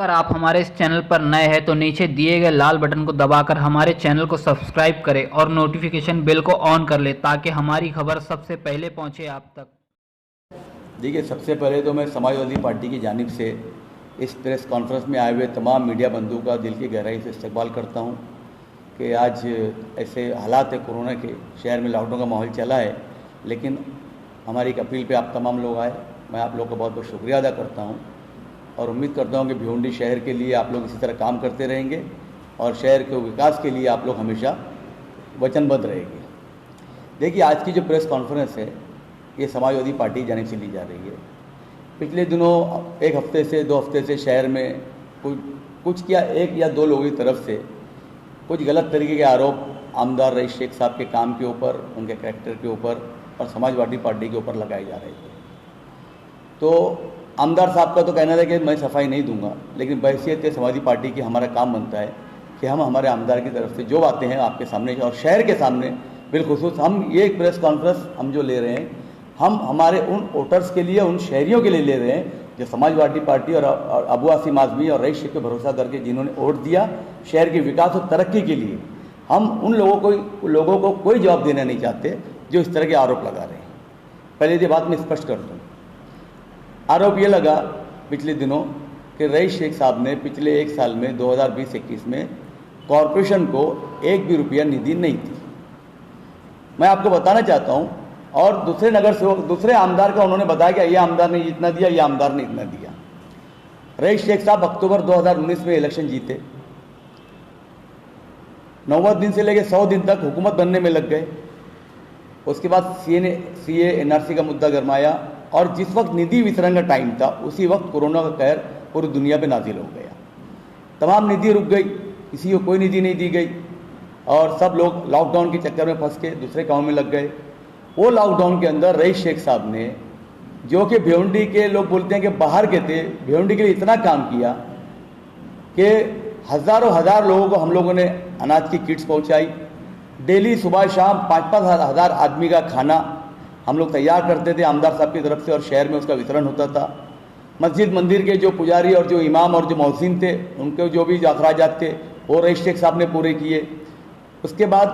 अगर आप हमारे इस चैनल पर नए हैं तो नीचे दिए गए लाल बटन को दबाकर हमारे चैनल को सब्सक्राइब करें और नोटिफिकेशन बेल को ऑन कर लें ताकि हमारी खबर सबसे पहले पहुंचे आप तक। देखिए, सबसे पहले तो मैं समाजवादी पार्टी की जानिब से इस प्रेस कॉन्फ्रेंस में आए हुए तमाम मीडिया बंधुओं का दिल की गहराई से इस्तकबाल करता हूं कि आज ऐसे हालात है कोरोना के, शहर में लॉकडाउन का माहौल चला है, लेकिन हमारी एक अपील पे आप तमाम लोग आए। मैं आप लोग का बहुत बहुत शुक्रिया अदा करता हूं और उम्मीद करता हूं कि भिवंडी शहर के लिए आप लोग इसी तरह काम करते रहेंगे और शहर के विकास के लिए आप लोग हमेशा वचनबद्ध रहेंगे। देखिए, आज की जो प्रेस कॉन्फ्रेंस है ये समाजवादी पार्टी की जानिब से ली जा रही है। पिछले दिनों एक हफ्ते से 2 हफ्ते से शहर में कुछ क्या 1 या 2 लोगों की तरफ से कुछ गलत तरीके के आरोप आमदार रईस शेख साहब के काम के ऊपर, उनके कैरेक्टर के ऊपर और समाजवादी पार्टी के ऊपर लगाए जा रहे थे। तो आमदार साहब का तो कहना था कि मैं सफाई नहीं दूंगा, लेकिन बहैसियत समाजवादी पार्टी की हमारा काम बनता है कि हम हमारे आमदार की तरफ से जो बातें हैं आपके सामने और शहर के सामने बिलखुसूस हम ये एक प्रेस कॉन्फ्रेंस हम जो ले रहे हैं, हम हमारे उन वोटर्स के लिए, उन शहरियों के लिए ले रहे हैं जो समाजवादी पार्टी और अबू आसिम आज़मी और रईस शेख पे भरोसा करके जिन्होंने वोट दिया शहर के विकास और तरक्की के लिए। हम उन लोगों को कोई जवाब देना नहीं चाहते जो इस तरह के आरोप लगा रहे हैं। पहले ये बात मैं स्पष्ट कर दूँ। आरोप ये लगा पिछले दिनों कि रईस शेख साहब ने पिछले 1 साल में 2020-21 में कॉरपोरेशन को 1 भी रुपया निधि नहीं दी। मैं आपको बताना चाहता हूँ, और दूसरे नगर सेवक, दूसरे आमदार का उन्होंने बताया कि ये आमदार ने इतना दिया, ये आमदार ने इतना दिया। रईस शेख साहब अक्टूबर 2019 में इलेक्शन जीते, 90 दिन से लेकर 100 दिन तक हुकूमत बनने में लग गए। उसके बाद सीए एनआरसी का मुद्दा गरमाया और जिस वक्त निधि वितरण का टाइम था उसी वक्त कोरोना का कहर पूरी दुनिया पे नाजिल हो गया। तमाम निधि रुक गई, किसी को कोई निधि नहीं दी गई और सब लोग लॉकडाउन के चक्कर में फंस के दूसरे काम में लग गए। वो लॉकडाउन के अंदर रईस शेख साहब ने, जो कि भिवंडी के लोग बोलते हैं कि बाहर के थे, भिवंडी के लिए इतना काम किया कि हजार लोगों को हम लोगों ने अनाज की किट्स पहुंचाई। डेली सुबह शाम 5-5 हज़ार आदमी का खाना हम लोग तैयार करते थे आमदार साहब की तरफ से और शहर में उसका वितरण होता था। मस्जिद मंदिर के जो पुजारी और जो इमाम और जो मौज़िन थे, उनके जो भी अखराजात थे वो रईस शेख साहब ने पूरे किए। उसके बाद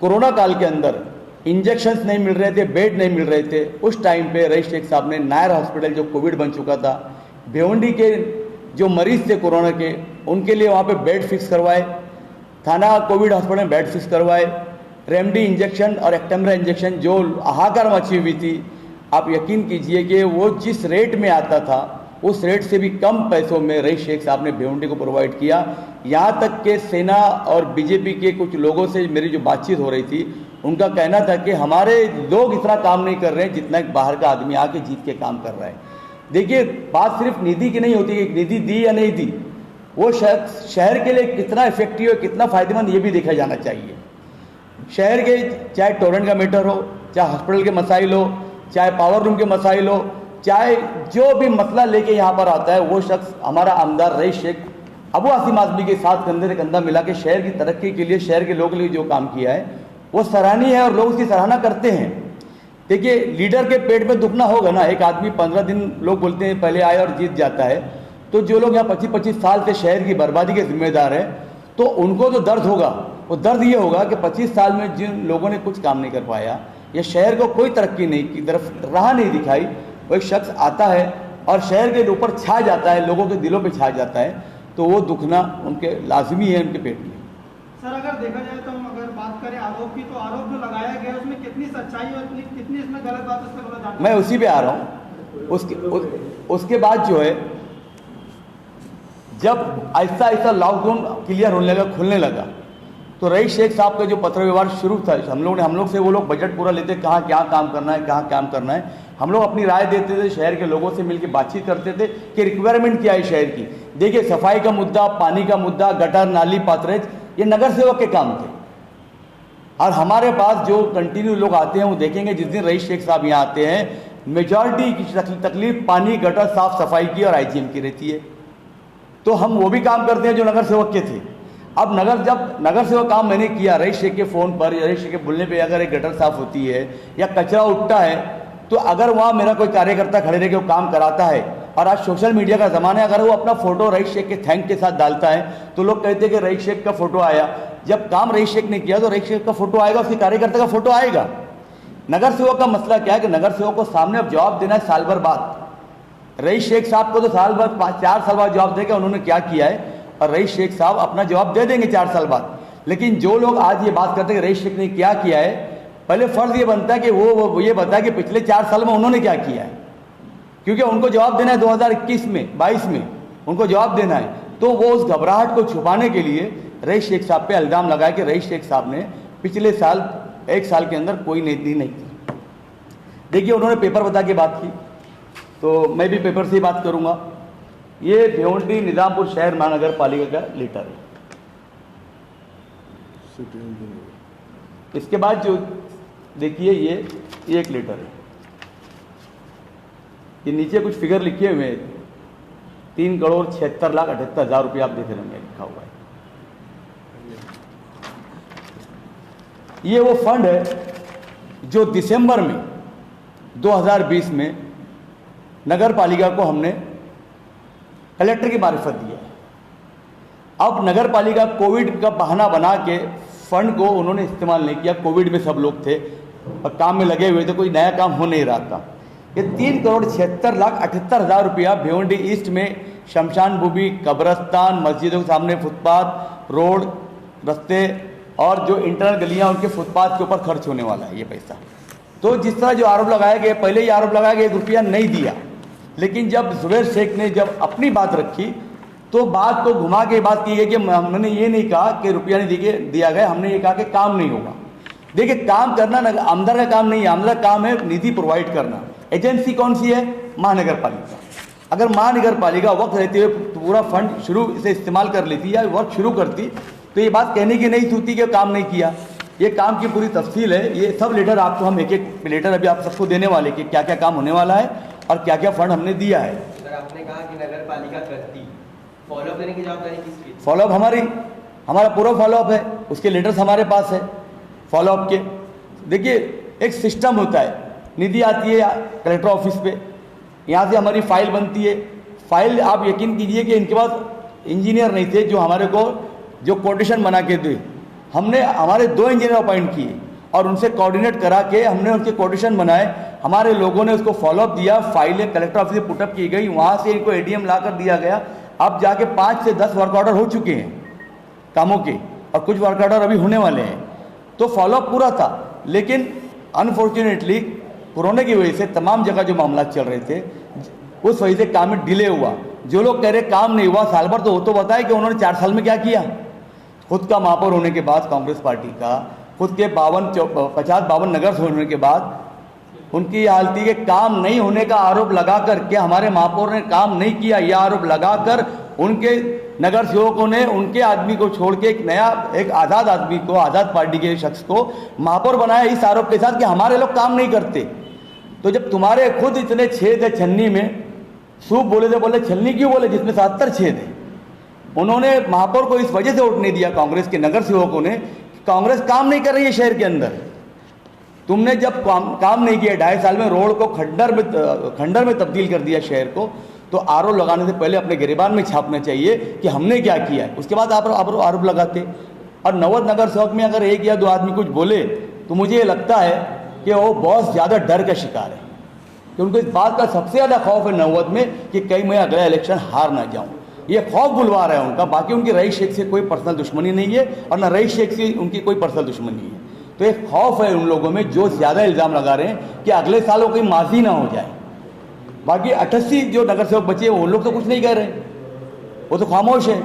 कोरोना काल के अंदर इंजेक्शंस नहीं मिल रहे थे, बेड नहीं मिल रहे थे। उस टाइम पे रईस शेख साहब ने नायर हॉस्पिटल, जो कोविड बन चुका था, भिवंडी के जो मरीज थे कोरोना के, उनके लिए वहाँ पे बेड फिक्स करवाए। थाना कोविड हॉस्पिटल में बेड फिक्स करवाए। रेमडी इंजेक्शन और एक्टेमरा इंजेक्शन जो हाहाकार मची हुई थी, आप यकीन कीजिए कि वो जिस रेट में आता था उस रेट से भी कम पैसों में रईस शेख साहब ने भिवंडी को प्रोवाइड किया। यहाँ तक कि सेना और बीजेपी के कुछ लोगों से मेरी जो बातचीत हो रही थी, उनका कहना था कि हमारे लोग इतना काम नहीं कर रहे हैं जितना एक बाहर का आदमी आके जीत के काम कर रहा है। देखिए, बात सिर्फ निधि की नहीं होती कि निधि दी या नहीं दी, वो शहर के लिए कितना इफेक्टिव है, कितना फ़ायदेमंद, ये भी देखा जाना चाहिए। शहर के चाहे टोरेंट का मैटर हो, चाहे हॉस्पिटल के मसाइल हो, चाहे पावर रूम के मसाइल हो, चाहे जो भी मसला लेके यहाँ पर आता है, वो शख्स हमारा आमदार रईस शेख अबू आसिम आज़मी के साथ कंधे से कंधा मिला के शहर की तरक्की के लिए, शहर के लोगों के लिए जो काम किया है वो सराहनीय है और लोग उसकी सराहना करते हैं। देखिए, लीडर के पेट में दुखना होगा ना। एक आदमी 15 दिन, लोग बोलते हैं पहले आए और जीत जाता है, तो जो लोग यहाँ 25-25 साल से शहर की बर्बादी के जिम्मेदार हैं, तो उनको जो दर्द होगा वो दर्द ये होगा कि 25 साल में जिन लोगों ने कुछ काम नहीं कर पाया या शहर को कोई तरक्की नहीं की तरफ राह नहीं दिखाई, वो एक शख्स आता है और शहर के ऊपर छा जाता है, लोगों के दिलों पे छा जाता है, तो वो दुखना उनके लाजमी है, उनके पेट में। सर, अगर देखा जाए तो हम अगर बात करें आरोप की, तो आरोप जो लगाया गया उसमें कितनी सच्चाई और कितनी इसमें गलत बात, उससे थोड़ा जानना। मैं उसी पे आ रहा हूँ। उसके बाद जो है, जब आहिस्ता आहिस्ता लॉकडाउन क्लियर होने लगा, खुलने लगा, तो रईस शेख साहब का जो पत्र व्यवहार शुरू था, हम लोग से वो लोग बजट पूरा लेते, कहाँ क्या काम करना है, कहाँ काम करना है, हम लोग अपनी राय देते थे, शहर के लोगों से मिलकर बातचीत करते थे कि रिक्वायरमेंट क्या है शहर की। देखिए, सफाई का मुद्दा, पानी का मुद्दा, गटर नाली पात्रेज, ये नगर सेवक के काम थे। और हमारे पास जो कंटिन्यू लोग आते हैं वो देखेंगे, जिस दिन रईस शेख साहब यहाँ आते हैं, मेजॉरिटी की तकलीफ पानी, गटर, साफ सफाई की और IGM की रहती है। तो हम वो भी काम करते हैं जो नगर सेवक के थे। अब जब नगर सेवक काम मैंने किया, रईस शेख के फ़ोन पर या रईस शेख के बोलने पे अगर एक गटर साफ होती है या कचरा उठता है, तो अगर वहाँ मेरा कोई कार्यकर्ता खड़े रह के वो काम कराता है और आज सोशल मीडिया का ज़माना है, अगर वो अपना फोटो रईस शेख के थैंक के साथ डालता है तो लोग कहते हैं कि रईस शेख का फोटो आया। जब काम रईस शेख ने किया तो रईस शेख का फोटो आएगा, उसके कार्यकर्ता का फोटो आएगा। नगर सेवक का मसला क्या है कि नगर सेवक को सामने अब जवाब देना है साल भर बाद। रईस शेख साहब को तो साल भर 4 साल बाद जवाब देगा उन्होंने क्या किया है, और रईस शेख साहब अपना जवाब दे देंगे 4 साल बाद। लेकिन जो लोग आज ये बात करते हैं कि रईस शेख ने क्या किया है, पहले फर्ज ये बनता है कि वो ये बताए कि पिछले 4 साल में उन्होंने क्या किया है, क्योंकि उनको जवाब देना है 2021 में 22 में उनको जवाब देना है। तो वो उस घबराहट को छुपाने के लिए रईस शेख साहब पे इल्ज़ाम लगाया कि रईस शेख साहब ने पिछले साल 1 साल के अंदर कोई नीति नहीं की। देखिए उन्होंने पेपर बता के बात की, तो मैं भी पेपर से ही बात करूंगा। ये भिवंडी निजामपुर शहर महानगर पालिका का लेटर है। इसके बाद जो देखिए ये एक लेटर है, ये नीचे कुछ फिगर लिखे हुए हैं, 3,76,78,000 रुपये आप देख रहे होंगे लिखा हुआ है। ये वो फंड है जो दिसंबर में 2020 में नगर पालिका को हमने कलेक्टर की मार्फत दिया है। अब नगर पालिका कोविड का बहाना बना के फंड को उन्होंने इस्तेमाल नहीं किया। कोविड में सब लोग थे और काम में लगे हुए थे, कोई नया काम हो नहीं रहा था। ये 3,76,78,000 रुपया भिवंडी ईस्ट में शमशान भूमि, कब्रस्तान, मस्जिदों के सामने फुटपाथ, रोड, रास्ते और जो इंटरनल गलियां उनके फुटपाथ के ऊपर खर्च होने वाला है ये पैसा। तो जिस तरह जो आरोप लगाया गया, पहले ही आरोप लगाया गया 1 रुपया नहीं दिया, लेकिन जब जुबैर शेख ने जब अपनी बात रखी तो बात को घुमा के बात की गई कि हमने ये नहीं कहा कि रुपया नहीं दिया गया, हमने ये कहा कि काम नहीं होगा। देखिए काम करना आमदार का काम नहीं है, आमदार का काम है निधि प्रोवाइड करना। एजेंसी कौन सी है? महानगर पालिका। अगर महानगर पालिका वक्त रहते हुए पूरा फंड शुरू से इस्तेमाल कर लेती या वर्क शुरू करती तो ये बात कहने की नहीं होती कि काम नहीं किया। ये काम की पूरी तफसील है, ये सब लेटर आपको हम एक एक लेटर अभी आप सबको देने वाले कि क्या क्या काम होने वाला है और क्या क्या फंड हमने दिया है। सर आपने कहा कि नगर पालिका करती, फॉलोअप देने की जवाबदारी किसकी? फॉलोअप हमारा पूरा फॉलोअप है, उसके लेटर्स हमारे पास है फॉलोअप के। देखिए एक सिस्टम होता है, निधि आती है कलेक्टर ऑफिस पे, यहाँ से हमारी फाइल बनती है। फाइल आप यकीन कीजिए कि इनके पास इंजीनियर नहीं थे जो हमारे को जो कोटेशन बना के दे। हमने हमारे 2 इंजीनियर अपॉइंट किए और उनसे कोऑर्डिनेट करा के हमने उनके कोटेशन बनाए। हमारे लोगों ने उसको फॉलोअप दिया, फाइलें कलेक्टर ऑफिस से पुटअप की गई, वहाँ से इनको एडीएम ला कर दिया गया। अब जाके 5 से 10 वर्क ऑर्डर हो चुके हैं कामों के और कुछ वर्क ऑर्डर अभी होने वाले हैं। तो फॉलोअप पूरा था, लेकिन अनफॉर्चुनेटली कोरोना की वजह से तमाम जगह जो मामला चल रहे थे उस वजह से काम में डिले हुआ। जो लोग कह रहे काम नहीं हुआ साल भर, तो वो तो बताए कि उन्होंने 4 साल में क्या किया। खुद का महापौर होने के बाद कांग्रेस पार्टी का, खुद के 50-52 नगर होने के बाद उनकी हालत थी कि काम नहीं होने का आरोप लगा करके हमारे महापौर ने काम नहीं किया, यह आरोप लगाकर उनके नगर सेवकों ने उनके आदमी को छोड़ के एक आज़ाद आदमी को, आज़ाद पार्टी के शख्स को महापौर बनाया इस आरोप के साथ कि हमारे लोग काम नहीं करते। तो जब तुम्हारे खुद इतने छेद है छन्नी में, सूप बोले तो बोले छलनी क्यों बोले जिसमें 77 छेद है। उन्होंने महापौर को इस वजह से वोट नहीं दिया कांग्रेस के नगर सेवकों ने, कांग्रेस काम नहीं कर रही है शहर के अंदर। तुमने जब काम नहीं किया 2.5 साल में, रोड को खंडर में तब्दील कर दिया शहर को, तो आरोप लगाने से पहले अपने गिरेबान में छापना चाहिए कि हमने क्या किया है, उसके बाद आप आरोप लगाते। और नवद नगर सेवक में अगर 1 या 2 आदमी कुछ बोले तो मुझे ये लगता है कि वो बहुत ज़्यादा डर का शिकार है, कि उनको इस बात का सबसे ज़्यादा खौफ है नवद में कि कहीं मैं अगला इलेक्शन हार ना जाऊँ। ये खौफ बुलवा रहा है उनका। बाकी उनकी रईस शेख से कोई पर्सनल दुश्मनी नहीं है और ना रईस शेख से उनकी कोई पर्सनल दुश्मनी है। तो एक खौफ है उन लोगों में जो ज़्यादा इल्ज़ाम लगा रहे हैं कि अगले साल वो कहीं माजी ना हो जाए। बाकी 88 जो नगर सेवक बचे हैं वो लोग तो कुछ नहीं कह रहे, वो तो खामोश है।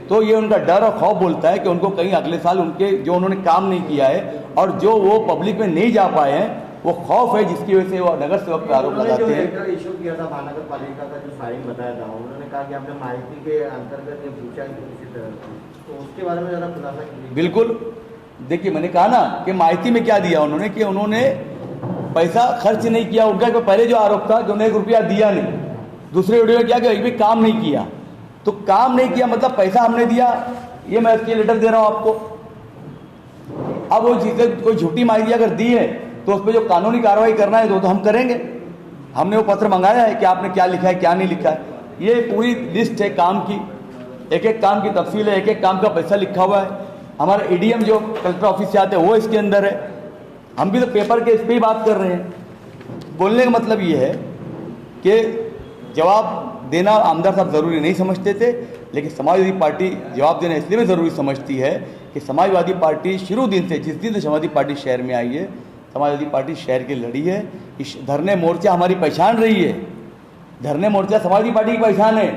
तो ये उनका डर और खौफ बोलता है कि उनको कहीं अगले साल उनके जो उन्होंने काम नहीं किया है और जो वो पब्लिक में नहीं जा पाए हैं, वो खौफ है जिसकी वजह से वो नगर सेवक पे आरोप लगाते हैं। जो इशू किया था महानगर पालिका का, जो फाइल बताया था, उन्होंने कहा कि आपने माहिती के अंतर्गत ये पूछा किसी तरह, तो उसके बारे में ज़रा खुलासा कीजिए। बिल्कुल, देखिए मैंने कहा ना कि माहिती में क्या दिया उन्होंने कि उन्होंने पैसा खर्च नहीं किया। उनका पहले जो आरोप था कि उन्होंने 1 रुपया दिया नहीं, दूसरे वीडियो में क्या कि एक भी काम नहीं किया। तो काम नहीं किया मतलब पैसा हमने दिया, ये मैं इसके लेटर दे रहा हूँ आपको। अब वो चीज़ें कोई झूठी माहिती अगर दी है तो उस पर जो कानूनी कार्रवाई करना है तो हम करेंगे। हमने वो पत्र मंगाया है कि आपने क्या लिखा है क्या नहीं लिखा है। ये पूरी लिस्ट है काम की, एक एक काम की तफसील है, एक एक काम का पैसा लिखा हुआ है। हमारा एडीएम जो कलेक्टर ऑफिस से आते हैं वो इसके अंदर है। हम भी तो पेपर के इस पर ही बात कर रहे हैं। बोलने का मतलब ये है कि जवाब देना आमदार साहब ज़रूरी नहीं समझते थे, लेकिन समाजवादी पार्टी जवाब देना इसलिए भी ज़रूरी समझती है कि समाजवादी पार्टी शुरू दिन से, जिस दिन से समाजवादी पार्टी शहर में आई है, समाजवादी पार्टी शहर की लड़ी है। इस धरने मोर्चा हमारी पहचान रही है। धरने मोर्चा समाजवादी पार्टी की पहचान है,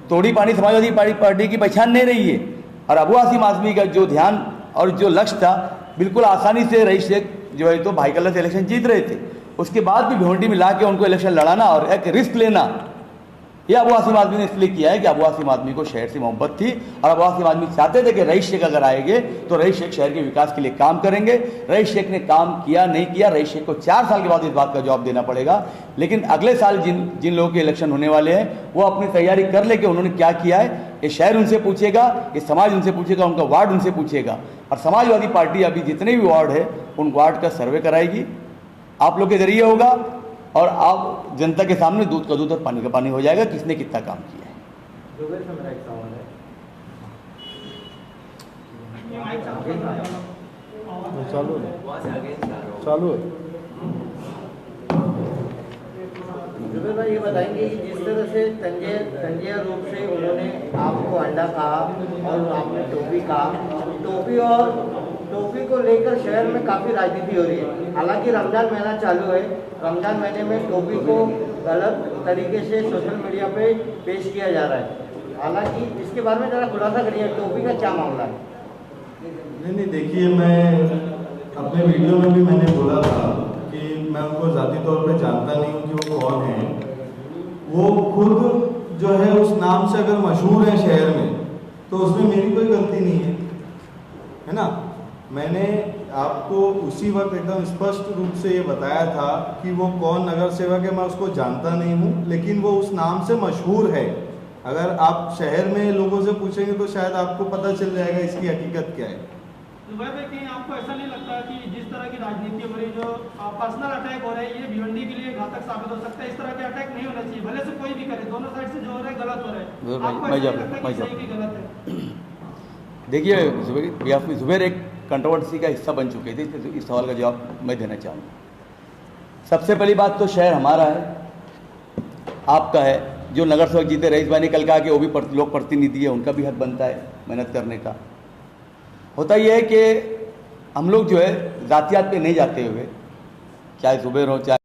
तोड़ी पानी समाजवादी पार्टी की पहचान नहीं रही है। और अबू आसिम आजमी का जो ध्यान और जो लक्ष्य था, बिल्कुल आसानी से रईस शेख जो है तो भाई कल्ला से इलेक्शन जीत रहे थे, उसके बाद भी भिवंडी में ला के उनको इलेक्शन लड़ाना और एक रिस्क लेना, ये अबू आसिम आदमी ने इसलिए किया है कि अबू आसिम आदमी को शहर से मोहब्बत थी और अबू आसिम आदमी चाहते थे कि रईस शेख अगर आएंगे तो रईस शेख शहर के विकास के लिए काम करेंगे। रईस शेख ने काम किया नहीं किया, रईस शेख को 4 साल के बाद इस बात का जवाब देना पड़ेगा। लेकिन अगले साल जिन लोगों के इलेक्शन होने वाले हैं वो अपनी तैयारी कर ले कि उन्होंने क्या किया है। ये शहर उनसे पूछेगा, ये समाज उनसे पूछेगा, उनका वार्ड उनसे पूछेगा। और समाजवादी पार्टी अभी जितने भी वार्ड है उन वार्ड का सर्वे कराएगी, आप लोग के जरिए होगा और आप जनता के सामने दूध का दूध और पानी का पानी हो जाएगा किसने कितना काम किया है। जुबेर से मेरा एक सवाल है। चालू है, वहाँ से आगे चालू है। जुबेर भाई ये बताएंगे कि जिस तरह से तंजिया रूप से उन्होंने आपको अंडा कहा और आपने टोपी कहा, टोपी को लेकर शहर में काफ़ी राजनीति हो रही है। हालांकि रमजान महीना चालू है, रमजान महीने में टोपी को गलत तरीके से सोशल मीडिया पे पेश किया जा रहा है। हालांकि इसके बारे में ज़रा खुलासा करिए, टोपी का क्या मामला है? नहीं, देखिए, मैं अपने वीडियो में भी मैंने बोला था कि मैं उनको ज़ाती तौर पे जानता नहीं हूँ कि वो कौन है। वो खुद जो है उस नाम से अगर मशहूर है शहर में तो उसमें मेरी कोई गलती नहीं है ना। मैंने आपको उसी वक्त एकदम स्पष्ट रूप से ये बताया था कि वो कौन नगर सेवक है, मैं उसको जानता नहीं हूँ, लेकिन वो उस नाम से मशहूर है। अगर आप शहर में लोगों से पूछेंगे तो शायद आपको पता चल जाएगा इसकी हकीकत क्या है। दुबई में कहीं आपको ऐसा नहीं लगता कि जिस तरह की राजनीति हो रही, जो पर्सनल अटैक हो रहे हैं, ये भिवंडी के लिए घातक साबित हो सकता है? इस तरह के अटैक नहीं होना चाहिए, भले से कोई भी करे, दोनों साइड से जो हो रहा है गलत हो रहा है। आपको ऐसा नहीं लगता कि सही की गलत है? देखिए जुबैर एक कंट्रोवर्सी का हिस्सा बन चुके थे, तो इस सवाल का जवाब मैं देना चाहूँगा। सबसे पहली बात तो शहर हमारा है, आपका है। जो नगर सेवक जीते रईस भाई ने कल कहा कि वो भी लोक प्रतिनिधि है, उनका भी हक बनता है मेहनत करने का। होता यह है कि हम लोग जो है जातियात पे नहीं जाते हुए, चाहे जुबैर हो चाहे